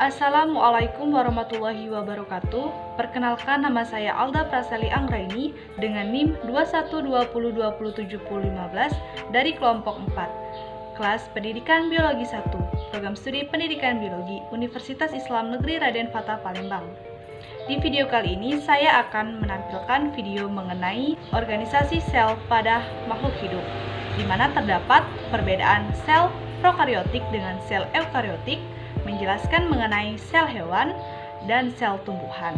Assalamualaikum warahmatullahi wabarakatuh. Perkenalkan, nama saya Alda Praseli Anggraini dengan NIM 2120207015 dari kelompok 4, kelas Pendidikan Biologi 1, Program Studi Pendidikan Biologi, Universitas Islam Negeri Raden Fatah Palembang. Di video kali ini saya akan menampilkan video mengenai organisasi sel pada makhluk hidup, di mana terdapat perbedaan sel prokariotik dengan sel eukariotik, menjelaskan mengenai sel hewan dan sel tumbuhan.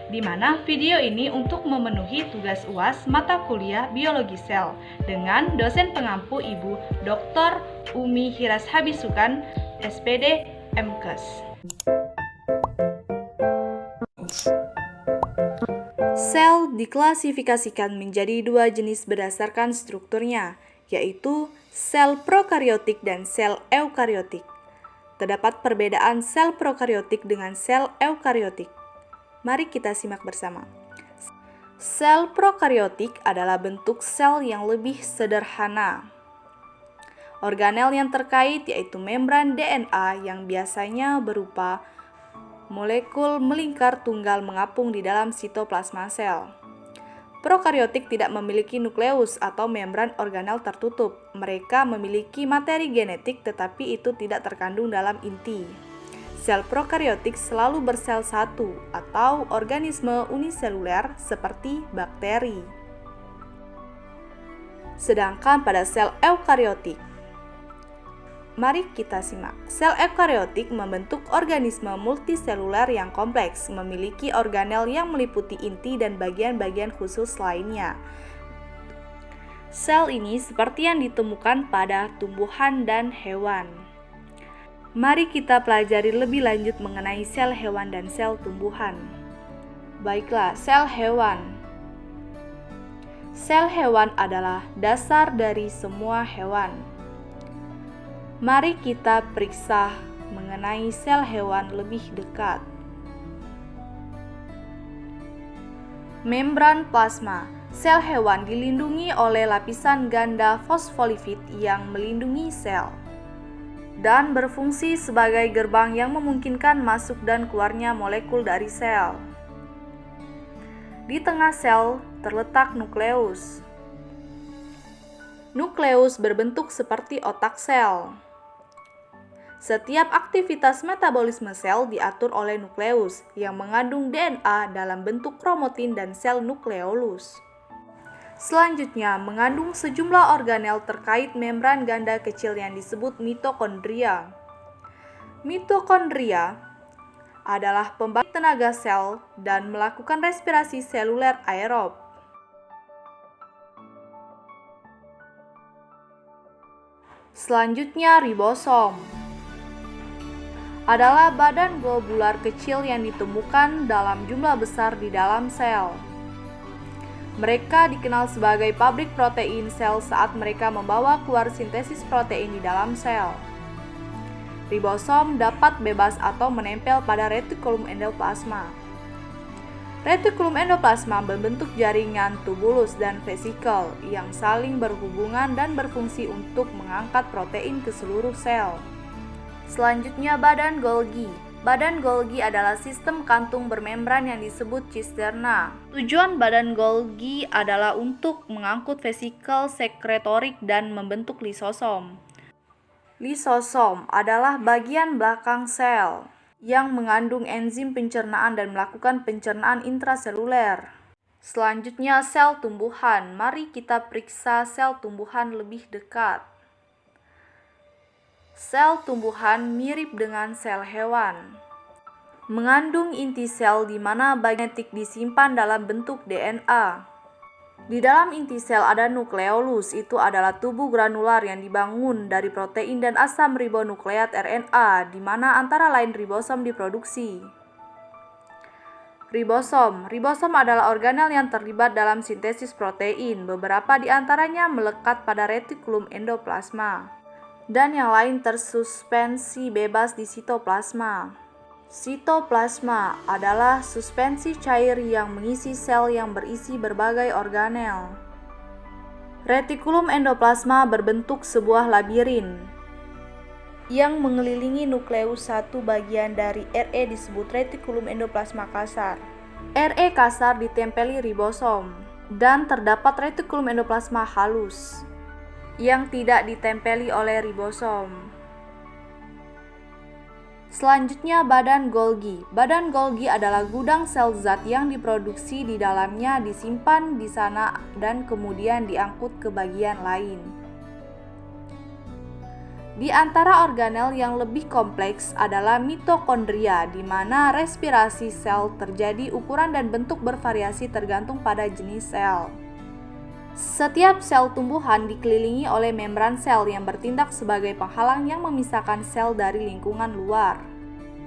Di mana video ini untuk memenuhi tugas UAS mata kuliah biologi sel dengan dosen pengampu Ibu Dr. Umi Hiras Habisukan, SPD MKes. Sel diklasifikasikan menjadi dua jenis berdasarkan strukturnya, yaitu sel prokariotik dan sel eukariotik. Terdapat perbedaan sel prokariotik dengan sel eukariotik. Mari kita simak bersama. Sel prokariotik adalah bentuk sel yang lebih sederhana. Organel yang terkait yaitu membran DNA yang biasanya berupa molekul melingkar tunggal mengapung di dalam sitoplasma sel. Prokariotik tidak memiliki nukleus atau membran organel tertutup. Mereka memiliki materi genetik tetapi itu tidak terkandung dalam inti. Sel prokariotik selalu bersel satu atau organisme uniseluler seperti bakteri. Sedangkan pada sel eukariotik, mari kita simak. Sel eukariotik membentuk organisme multiseluler yang kompleks, memiliki organel yang meliputi inti dan bagian-bagian khusus lainnya. Sel ini seperti yang ditemukan pada tumbuhan dan hewan. Mari kita pelajari lebih lanjut mengenai sel hewan dan sel tumbuhan. Baiklah, sel hewan. Sel hewan adalah dasar dari semua hewan. Mari kita periksa mengenai sel hewan lebih dekat. Membran plasma. Sel hewan dilindungi oleh lapisan ganda fosfolipid yang melindungi sel dan berfungsi sebagai gerbang yang memungkinkan masuk dan keluarnya molekul dari sel. Di tengah sel terletak nukleus. Nukleus berbentuk seperti otak sel. Setiap aktivitas metabolisme sel diatur oleh nukleus yang mengandung DNA dalam bentuk kromatin dan sel nukleolus. Selanjutnya, mengandung sejumlah organel terkait membran ganda kecil yang disebut mitokondria. Mitokondria adalah pembangkit tenaga sel dan melakukan respirasi seluler aerob. Selanjutnya, ribosom adalah badan globular kecil yang ditemukan dalam jumlah besar di dalam sel. Mereka dikenal sebagai pabrik protein sel saat mereka membawa keluar sintesis protein di dalam sel. Ribosom dapat bebas atau menempel pada retikulum endoplasma. Retikulum endoplasma membentuk jaringan tubulus dan vesikel yang saling berhubungan dan berfungsi untuk mengangkat protein ke seluruh sel. Selanjutnya, badan Golgi. Badan Golgi adalah sistem kantung bermembran yang disebut cisterna. Tujuan badan Golgi adalah untuk mengangkut vesikel sekretorik dan membentuk lisosom. Lisosom adalah bagian belakang sel yang mengandung enzim pencernaan dan melakukan pencernaan intraseluler. Selanjutnya, sel tumbuhan. Mari kita periksa sel tumbuhan lebih dekat. Sel tumbuhan mirip dengan sel hewan. Mengandung inti sel di mana bagian genetik disimpan dalam bentuk DNA. Di dalam inti sel ada nukleolus, itu adalah tubuh granular yang dibangun dari protein dan asam ribonukleat RNA, di mana antara lain ribosom diproduksi. Ribosom adalah organel yang terlibat dalam sintesis protein. Beberapa di antaranya melekat pada retikulum endoplasma, dan yang lain tersuspensi bebas di sitoplasma. Sitoplasma adalah suspensi cair yang mengisi sel yang berisi berbagai organel. Retikulum endoplasma berbentuk sebuah labirin. yang mengelilingi nukleus satu bagian dari RE disebut retikulum endoplasma kasar. RE kasar ditempeli ribosom dan terdapat retikulum endoplasma halus yang tidak ditempeli oleh ribosom. Selanjutnya badan Golgi. Badan Golgi adalah gudang sel zat yang diproduksi di dalamnya disimpan di sana dan kemudian diangkut ke bagian lain. Di antara organel yang lebih kompleks adalah mitokondria, di mana respirasi sel terjadi, ukuran dan bentuk bervariasi tergantung pada jenis sel. Setiap sel tumbuhan dikelilingi oleh membran sel yang bertindak sebagai penghalang yang memisahkan sel dari lingkungan luar.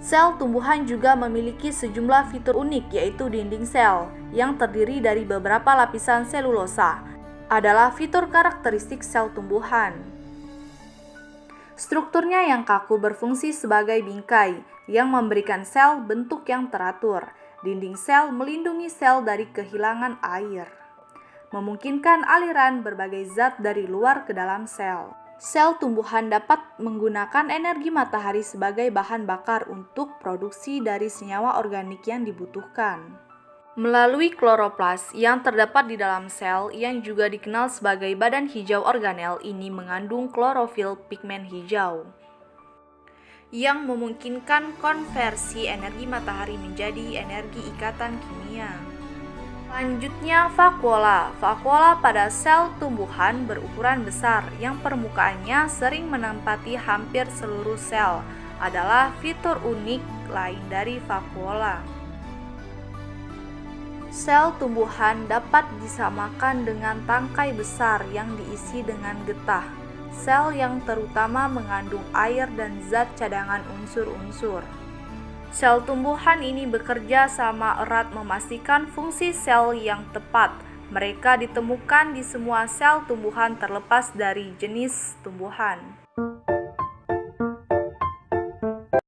Sel tumbuhan juga memiliki sejumlah fitur unik, yaitu dinding sel yang terdiri dari beberapa lapisan selulosa adalah fitur karakteristik sel tumbuhan. Strukturnya yang kaku berfungsi sebagai bingkai yang memberikan sel bentuk yang teratur. Dinding sel melindungi sel dari kehilangan air, memungkinkan aliran berbagai zat dari luar ke dalam sel. Sel tumbuhan dapat menggunakan energi matahari sebagai bahan bakar untuk produksi dari senyawa organik yang dibutuhkan. Melalui kloroplas yang terdapat di dalam sel yang juga dikenal sebagai badan hijau organel, ini mengandung klorofil pigmen hijau yang memungkinkan konversi energi matahari menjadi energi ikatan kimia. Selanjutnya vakuola. Vakuola pada sel tumbuhan berukuran besar yang permukaannya sering menempati hampir seluruh sel adalah fitur unik lain dari vakuola. Sel tumbuhan dapat disamakan dengan tangkai besar yang diisi dengan getah, sel yang terutama mengandung air dan zat cadangan unsur-unsur. Sel tumbuhan ini bekerja sama erat memastikan fungsi sel yang tepat. Mereka ditemukan di semua sel tumbuhan terlepas dari jenis tumbuhan.